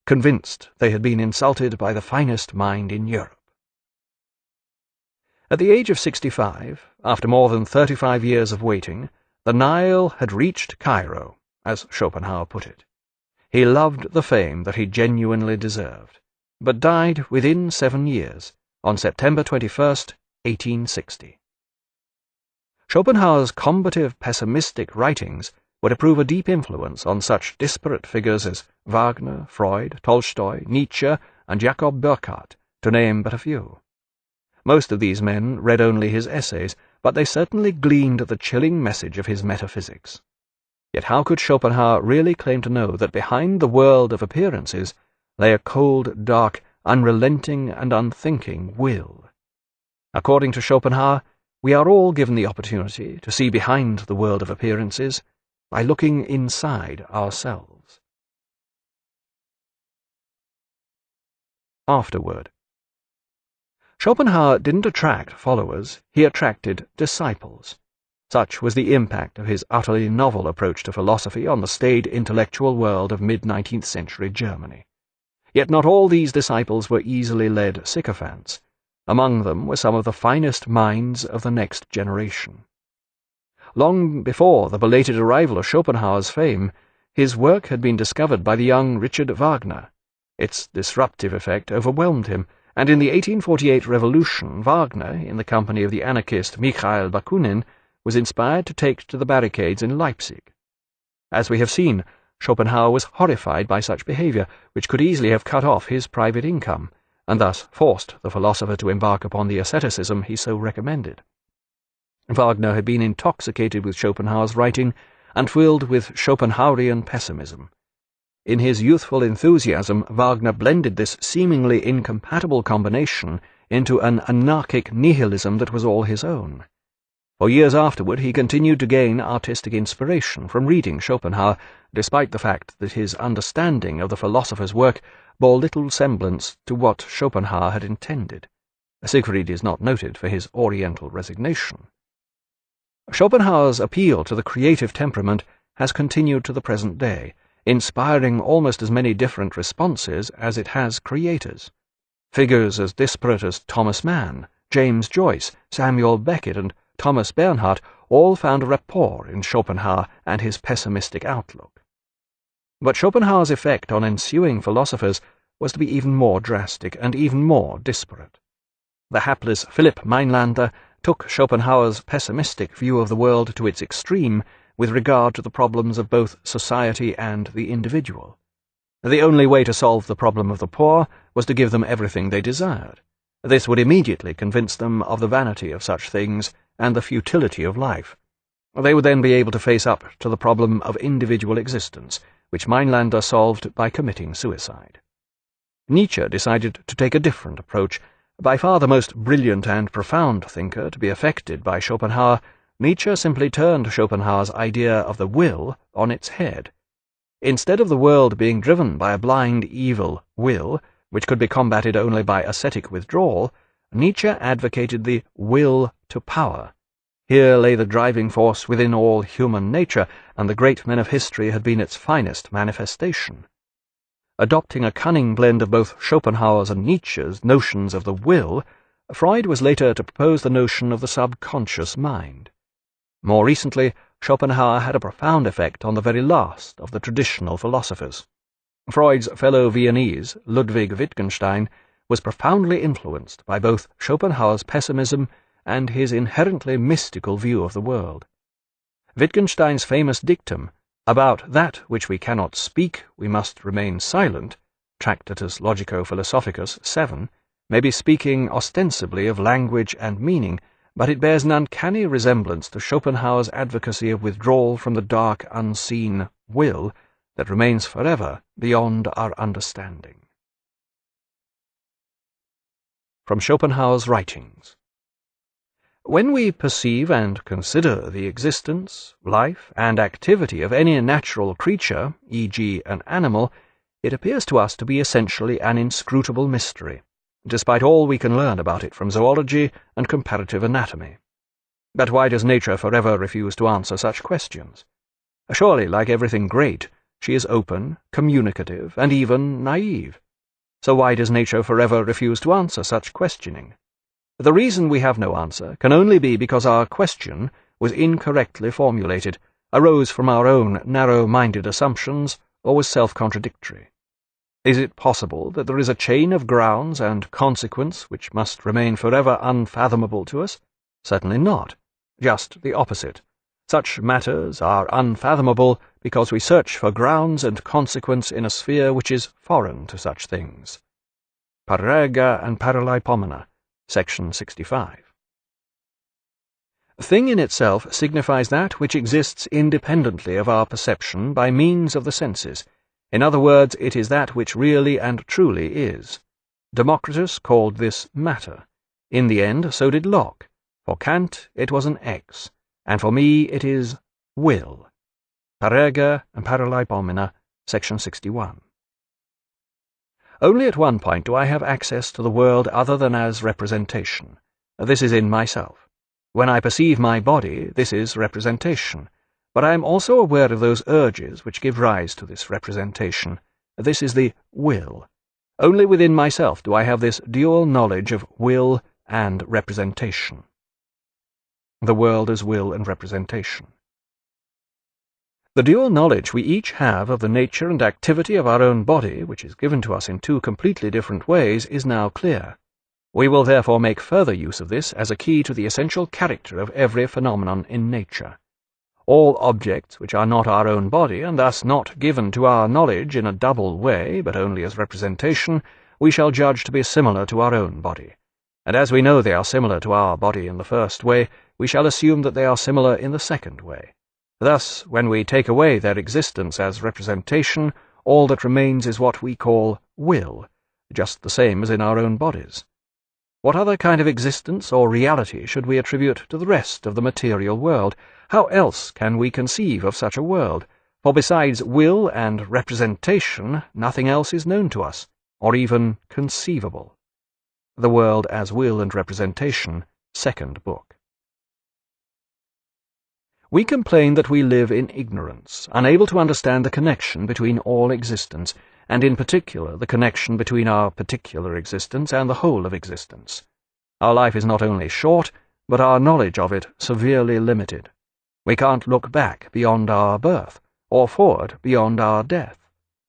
convinced they had been insulted by the finest mind in Europe. At the age of 65, after more than 35 years of waiting, the Nile had reached Cairo, as Schopenhauer put it. He loved the fame that he genuinely deserved, but died within 7 years, on September 21st, 1860. Schopenhauer's combative, pessimistic writings were to prove a deep influence on such disparate figures as Wagner, Freud, Tolstoy, Nietzsche, and Jacob Burckhardt, to name but a few. Most of these men read only his essays, but they certainly gleaned the chilling message of his metaphysics. Yet how could Schopenhauer really claim to know that behind the world of appearances lay a cold, dark, unrelenting and unthinking will? According to Schopenhauer, we are all given the opportunity to see behind the world of appearances by looking inside ourselves. Afterword. Schopenhauer didn't attract followers, he attracted disciples. Such was the impact of his utterly novel approach to philosophy on the staid intellectual world of mid-19th century Germany. Yet not all these disciples were easily led sycophants. Among them were some of the finest minds of the next generation. Long before the belated arrival of Schopenhauer's fame, his work had been discovered by the young Richard Wagner. Its disruptive effect overwhelmed him, and in the 1848 Revolution, Wagner, in the company of the anarchist Mikhail Bakunin, was inspired to take to the barricades in Leipzig. As we have seen, Schopenhauer was horrified by such behaviour, which could easily have cut off his private income, and thus forced the philosopher to embark upon the asceticism he so recommended. Wagner had been intoxicated with Schopenhauer's writing and filled with Schopenhauerian pessimism. In his youthful enthusiasm, Wagner blended this seemingly incompatible combination into an anarchic nihilism that was all his own. For years afterward he continued to gain artistic inspiration from reading Schopenhauer, despite the fact that his understanding of the philosopher's work bore little semblance to what Schopenhauer had intended. Siegfried is not noted for his oriental resignation. Schopenhauer's appeal to the creative temperament has continued to the present day, inspiring almost as many different responses as it has creators. Figures as disparate as Thomas Mann, James Joyce, Samuel Beckett, and Thomas Bernhardt all found a rapport in Schopenhauer and his pessimistic outlook. But Schopenhauer's effect on ensuing philosophers was to be even more drastic and even more disparate. The hapless Philipp Meinlander took Schopenhauer's pessimistic view of the world to its extreme with regard to the problems of both society and the individual. The only way to solve the problem of the poor was to give them everything they desired. This would immediately convince them of the vanity of such things and the futility of life. They would then be able to face up to the problem of individual existence, which Meinlander solved by committing suicide. Nietzsche decided to take a different approach. By far the most brilliant and profound thinker to be affected by Schopenhauer, Nietzsche simply turned Schopenhauer's idea of the will on its head. Instead of the world being driven by a blind evil will, which could be combated only by ascetic withdrawal, Nietzsche advocated the will to power. Here lay the driving force within all human nature, and the great men of history had been its finest manifestation. Adopting a cunning blend of both Schopenhauer's and Nietzsche's notions of the will, Freud was later to propose the notion of the subconscious mind. More recently, Schopenhauer had a profound effect on the very last of the traditional philosophers. Freud's fellow Viennese, Ludwig Wittgenstein, was profoundly influenced by both Schopenhauer's pessimism and his inherently mystical view of the world. Wittgenstein's famous dictum, "About that which we cannot speak, we must remain silent," Tractatus Logico-Philosophicus 7, may be speaking ostensibly of language and meaning, but it bears an uncanny resemblance to Schopenhauer's advocacy of withdrawal from the dark, unseen will that remains forever beyond our understanding. From Schopenhauer's writings. When we perceive and consider the existence, life, and activity of any natural creature, e.g. an animal, it appears to us to be essentially an inscrutable mystery, despite all we can learn about it from zoology and comparative anatomy. But why does nature forever refuse to answer such questions? Surely, like everything great, she is open, communicative, and even naive. So why does nature forever refuse to answer such questioning? The reason we have no answer can only be because our question was incorrectly formulated, arose from our own narrow-minded assumptions, or was self-contradictory. Is it possible that there is a chain of grounds and consequence which must remain forever unfathomable to us? Certainly not. Just the opposite. Such matters are unfathomable because we search for grounds and consequence in a sphere which is foreign to such things. Parerga and Paralaipomena, section 65. Thing in itself signifies that which exists independently of our perception by means of the senses. In other words, it is that which really and truly is. Democritus called this matter. In the end, so did Locke. For Kant, it was an X, and for me it is will. Parerga and Paralaipomena, section 61. Only at one point do I have access to the world other than as representation. This is in myself. When I perceive my body, this is representation. But I am also aware of those urges which give rise to this representation. This is the will. Only within myself do I have this dual knowledge of will and representation. The world as will and representation. The dual knowledge we each have of the nature and activity of our own body, which is given to us in two completely different ways, is now clear. We will therefore make further use of this as a key to the essential character of every phenomenon in nature. All objects which are not our own body, and thus not given to our knowledge in a double way, but only as representation, we shall judge to be similar to our own body. And as we know they are similar to our body in the first way, we shall assume that they are similar in the second way. Thus, when we take away their existence as representation, all that remains is what we call will, just the same as in our own bodies. What other kind of existence or reality should we attribute to the rest of the material world? How else can we conceive of such a world? For besides will and representation, nothing else is known to us, or even conceivable. The World as Will and Representation, second book. We complain that we live in ignorance, unable to understand the connection between all existence, and in particular the connection between our particular existence and the whole of existence. Our life is not only short, but our knowledge of it severely limited. We can't look back beyond our birth, or forward beyond our death.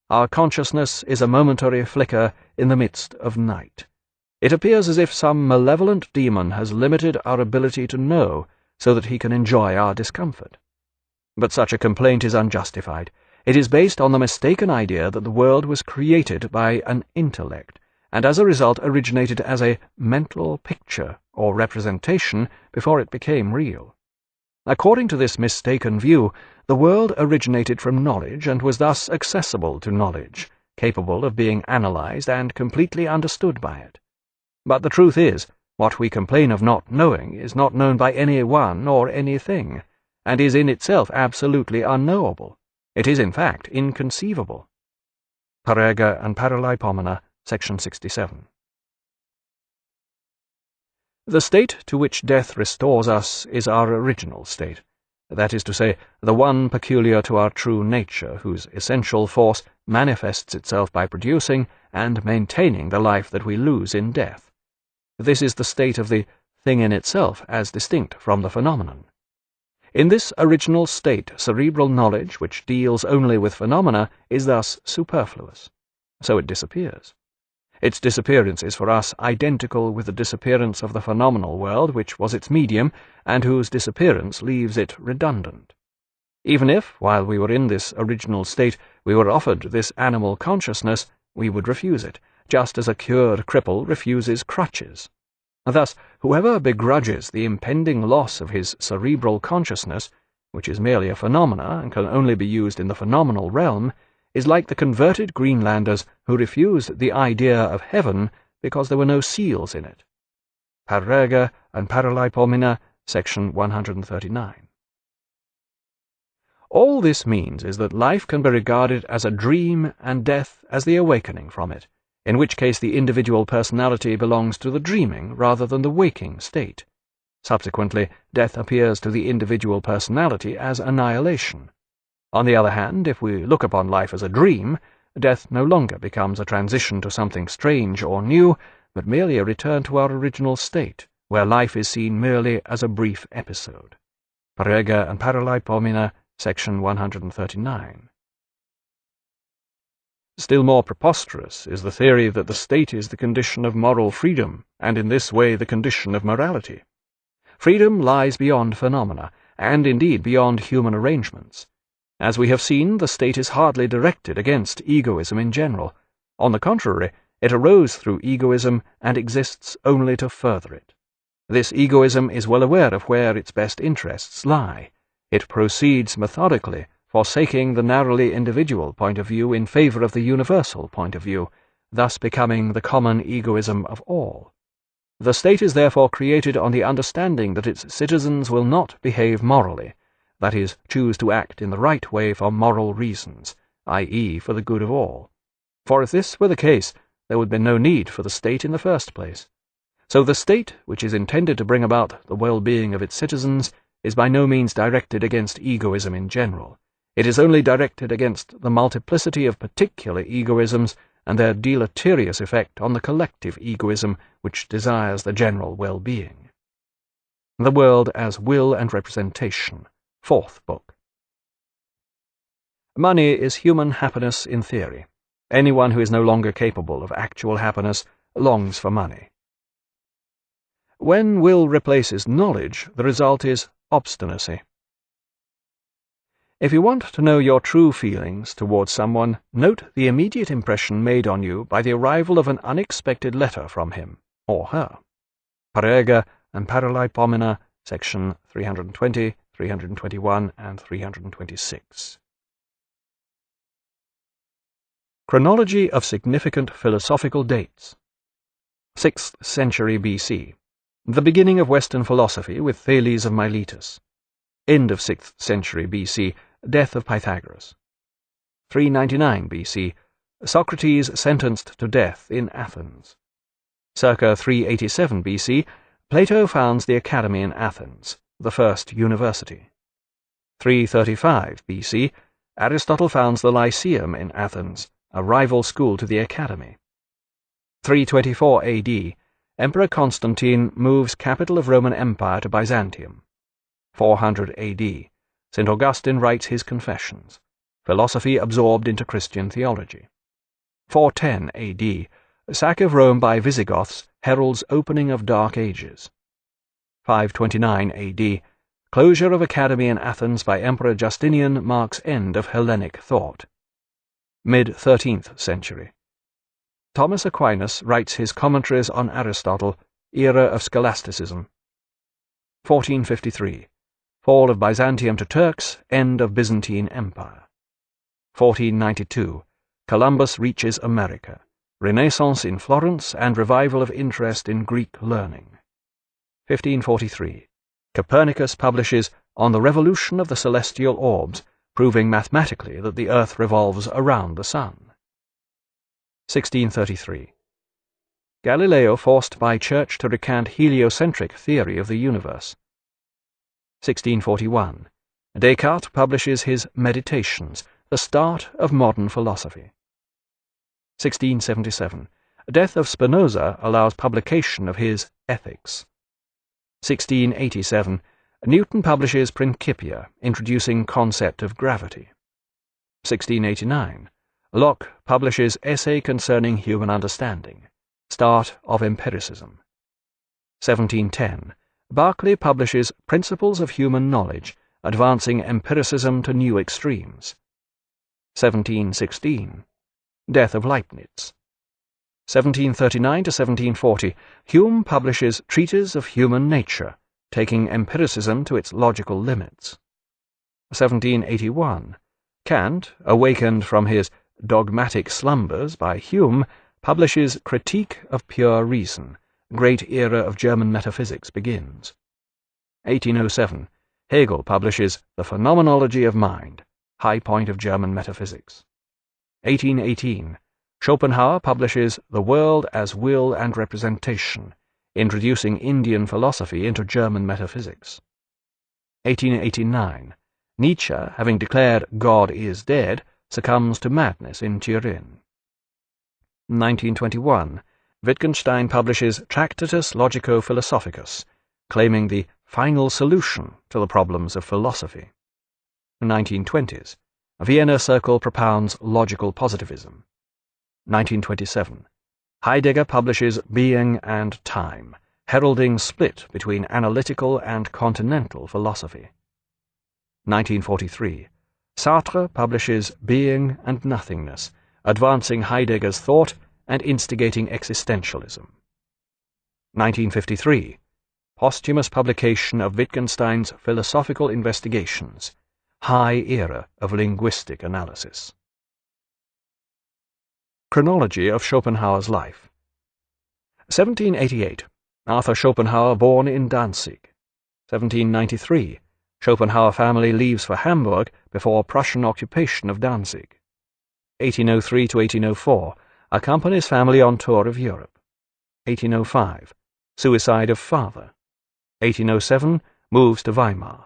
Our consciousness is a momentary flicker in the midst of night. It appears as if some malevolent demon has limited our ability to know, so that he can enjoy our discomfort. But such a complaint is unjustified. It is based on the mistaken idea that the world was created by an intellect, and as a result originated as a mental picture or representation before it became real. According to this mistaken view, the world originated from knowledge and was thus accessible to knowledge, capable of being analyzed and completely understood by it. But the truth is, what we complain of not knowing is not known by any one or anything, and is in itself absolutely unknowable. It is, in fact, inconceivable. Parerga and Paralaipomena, section 67. The state to which death restores us is our original state, that is to say, the one peculiar to our true nature, whose essential force manifests itself by producing and maintaining the life that we lose in death. This is the state of the thing in itself as distinct from the phenomenon. In this original state, cerebral knowledge, which deals only with phenomena, is thus superfluous. So it disappears. Its disappearance is for us identical with the disappearance of the phenomenal world, which was its medium, and whose disappearance leaves it redundant. Even if, while we were in this original state, we were offered this animal consciousness, we would refuse it, just as a cured cripple refuses crutches. Thus, whoever begrudges the impending loss of his cerebral consciousness, which is merely a phenomena and can only be used in the phenomenal realm, is like the converted Greenlanders who refused the idea of heaven because there were no seals in it. Parerga and Paralaipomena, section 139. All this means is that life can be regarded as a dream and death as the awakening from it, in which case the individual personality belongs to the dreaming rather than the waking state. Subsequently, death appears to the individual personality as annihilation. On the other hand, if we look upon life as a dream, death no longer becomes a transition to something strange or new, but merely a return to our original state, where life is seen merely as a brief episode. Parega and Paralaipomena, section 139. Still more preposterous is the theory that the state is the condition of moral freedom, and in this way the condition of morality. Freedom lies beyond phenomena, and indeed beyond human arrangements. As we have seen, the state is hardly directed against egoism in general. On the contrary, it arose through egoism and exists only to further it. This egoism is well aware of where its best interests lie. It proceeds methodically, forsaking the narrowly individual point of view in favor of the universal point of view, thus becoming the common egoism of all. The state is therefore created on the understanding that its citizens will not behave morally, that is, choose to act in the right way for moral reasons, i.e., for the good of all. For if this were the case, there would be no need for the state in the first place. So the state, which is intended to bring about the well-being of its citizens, is by no means directed against egoism in general. It is only directed against the multiplicity of particular egoisms and their deleterious effect on the collective egoism which desires the general well-being. The World as Will and Representation, 4th book. Money is human happiness in theory. Anyone who is no longer capable of actual happiness longs for money. When will replaces knowledge, the result is obstinacy. If you want to know your true feelings towards someone, note the immediate impression made on you by the arrival of an unexpected letter from him, or her. Parega and Paralaipomena, section 320, 321, and 326. Chronology of significant philosophical dates. 6th century BC. The beginning of Western philosophy with Thales of Miletus. End of 6th century BC. Death of Pythagoras. 399 BC. Socrates sentenced to death in Athens. Circa 387 BC. Plato founds the Academy in Athens, the first university. 335 BC. Aristotle founds the Lyceum in Athens, a rival school to the Academy. 324 AD. Emperor Constantine moves capital of Roman Empire to Byzantium. 400 AD. St. Augustine writes his Confessions. Philosophy absorbed into Christian theology. 410 AD. Sack of Rome by Visigoths heralds opening of Dark Ages. 529 AD. Closure of Academy in Athens by Emperor Justinian marks end of Hellenic thought. Mid-13th century. Thomas Aquinas writes his Commentaries on Aristotle, era of scholasticism. 1453. Fall of Byzantium to Turks, end of Byzantine Empire. 1492. Columbus reaches America. Renaissance in Florence and revival of interest in Greek learning. 1543. Copernicus publishes On the Revolution of the Celestial Orbs, proving mathematically that the earth revolves around the sun. 1633. Galileo forced by Church to recant heliocentric theory of the universe. 1641. Descartes publishes his Meditations, the start of modern philosophy. 1677. Death of Spinoza allows publication of his Ethics. 1687. Newton publishes Principia, introducing concept of gravity. 1689. Locke publishes Essay Concerning Human Understanding, start of empiricism. 1710. Berkeley publishes Principles of Human Knowledge, advancing empiricism to new extremes. 1716. Death of Leibniz. 1739 to 1740. Hume publishes Treatise of Human Nature, taking empiricism to its logical limits. 1781. Kant, awakened from his dogmatic slumbers by Hume, publishes Critique of Pure Reason. Great era of German metaphysics begins. 1807. Hegel publishes The Phenomenology of Mind, high point of German metaphysics. 1818. Schopenhauer publishes The World as Will and Representation, introducing Indian philosophy into German metaphysics. 1889. Nietzsche, having declared God is dead, succumbs to madness in Turin. 1921. Wittgenstein publishes Tractatus Logico-Philosophicus, claiming the final solution to the problems of philosophy. 1920s. Vienna Circle propounds logical positivism. 1927. Heidegger publishes Being and Time, heralding split between analytical and continental philosophy. 1943. Sartre publishes Being and Nothingness, advancing Heidegger's thought and instigating existentialism. 1953. Posthumous publication of Wittgenstein's Philosophical Investigations, high era of linguistic analysis. Chronology of Schopenhauer's life. 1788. Arthur Schopenhauer born in Danzig. 1793. Schopenhauer family leaves for Hamburg before Prussian occupation of Danzig. 1803 to 1804. Accompanies family on tour of Europe. 1805. Suicide of father. 1807. Moves to Weimar.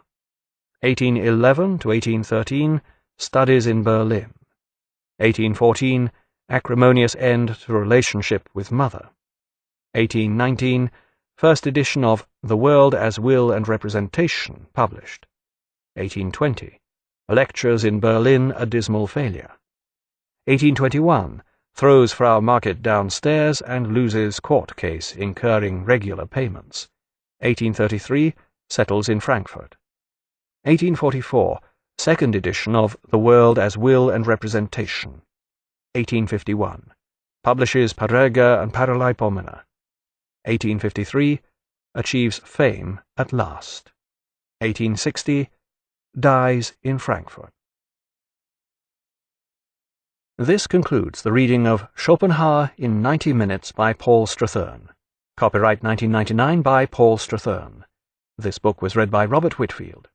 1811 to 1813. Studies in Berlin. 1814. Acrimonious end to relationship with mother. 1819. First edition of The World as Will and Representation published. 1820. Lectures in Berlin a dismal failure. 1821. Throws Frau Market downstairs and loses court case incurring regular payments. 1833. Settles in Frankfurt. 1844. Second edition of The World as Will and Representation. 1851. Publishes Parerga and Paralaipomena. 1853. Achieves fame at last. 1860. Dies in Frankfurt. This concludes the reading of Schopenhauer in 90 Minutes by Paul Strathern. Copyright 1999 by Paul Strathern. This book was read by Robert Whitfield.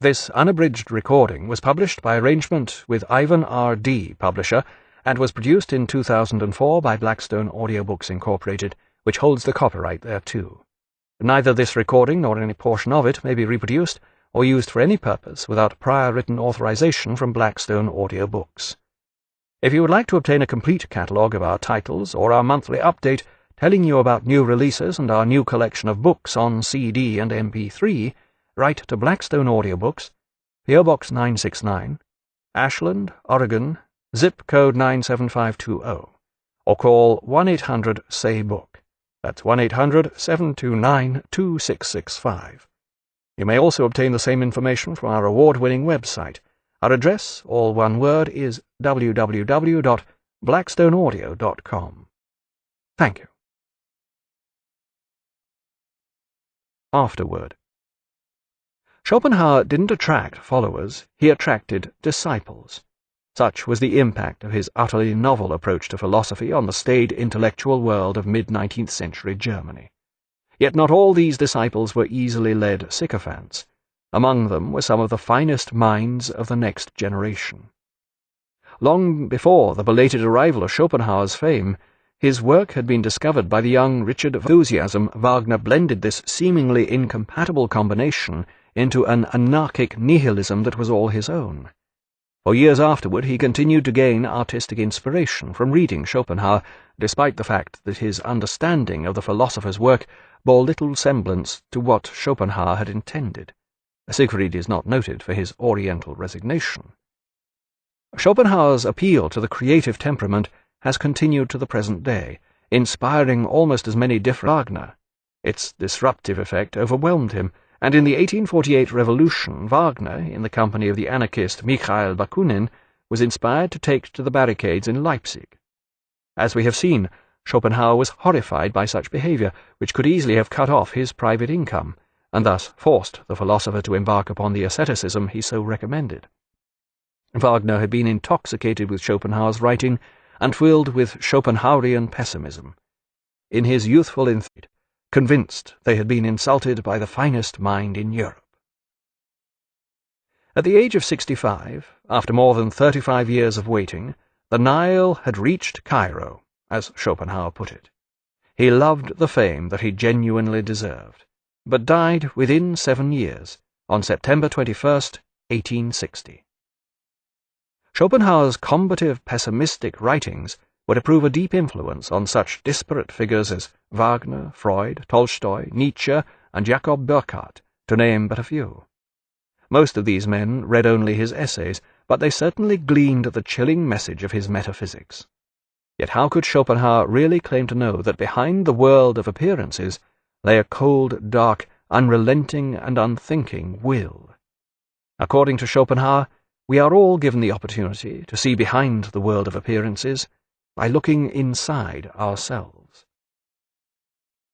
This unabridged recording was published by arrangement with Ivan R.D., publisher, and was produced in 2004 by Blackstone Audiobooks Incorporated, which holds the copyright thereto. Neither this recording nor any portion of it may be reproduced or used for any purpose without prior written authorization from Blackstone Audiobooks. If you would like to obtain a complete catalogue of our titles or our monthly update telling you about new releases and our new collection of books on CD and MP3, write to Blackstone Audiobooks, P.O. Box 969, Ashland, Oregon, zip code 97520, or call 1-800-SAY-BOOK. That's 1-800-729-2665. You may also obtain the same information from our award-winning website. Our address, all one word, is www.blackstoneaudio.com. Thank you. Afterword. Schopenhauer didn't attract followers, he attracted disciples. Such was the impact of his utterly novel approach to philosophy on the staid intellectual world of mid-19th century Germany. Yet not all these disciples were easily led sycophants. Among them were some of the finest minds of the next generation. Long before the belated arrival of Schopenhauer's fame, his work had been discovered by the young Richard Enthusiasm. Wagner blended this seemingly incompatible combination into an anarchic nihilism that was all his own. For years afterward he continued to gain artistic inspiration from reading Schopenhauer, despite the fact that his understanding of the philosopher's work bore little semblance to what Schopenhauer had intended. Siegfried is not noted for his oriental resignation. Schopenhauer's appeal to the creative temperament has continued to the present day, inspiring almost as many different Wagner. Its disruptive effect overwhelmed him, and in the 1848 Revolution Wagner, in the company of the anarchist Mikhail Bakunin, was inspired to take to the barricades in Leipzig. As we have seen, Schopenhauer was horrified by such behaviour, which could easily have cut off his private income, and thus forced the philosopher to embark upon the asceticism he so recommended. Wagner had been intoxicated with Schopenhauer's writing and filled with Schopenhauerian pessimism. In his youthful insight, convinced they had been insulted by the finest mind in Europe. At the age of 65, after more than 35 years of waiting, the Nile had reached Cairo, as Schopenhauer put it. He loved the fame that he genuinely deserved, but died within 7 years, on September 21st, 1860. Schopenhauer's combative, pessimistic writings were to prove a deep influence on such disparate figures as Wagner, Freud, Tolstoy, Nietzsche, and Jacob Burckhardt, to name but a few. Most of these men read only his essays, but they certainly gleaned the chilling message of his metaphysics. Yet how could Schopenhauer really claim to know that behind the world of appearances lay a cold, dark, unrelenting, and unthinking will? According to Schopenhauer, we are all given the opportunity to see behind the world of appearances by looking inside ourselves.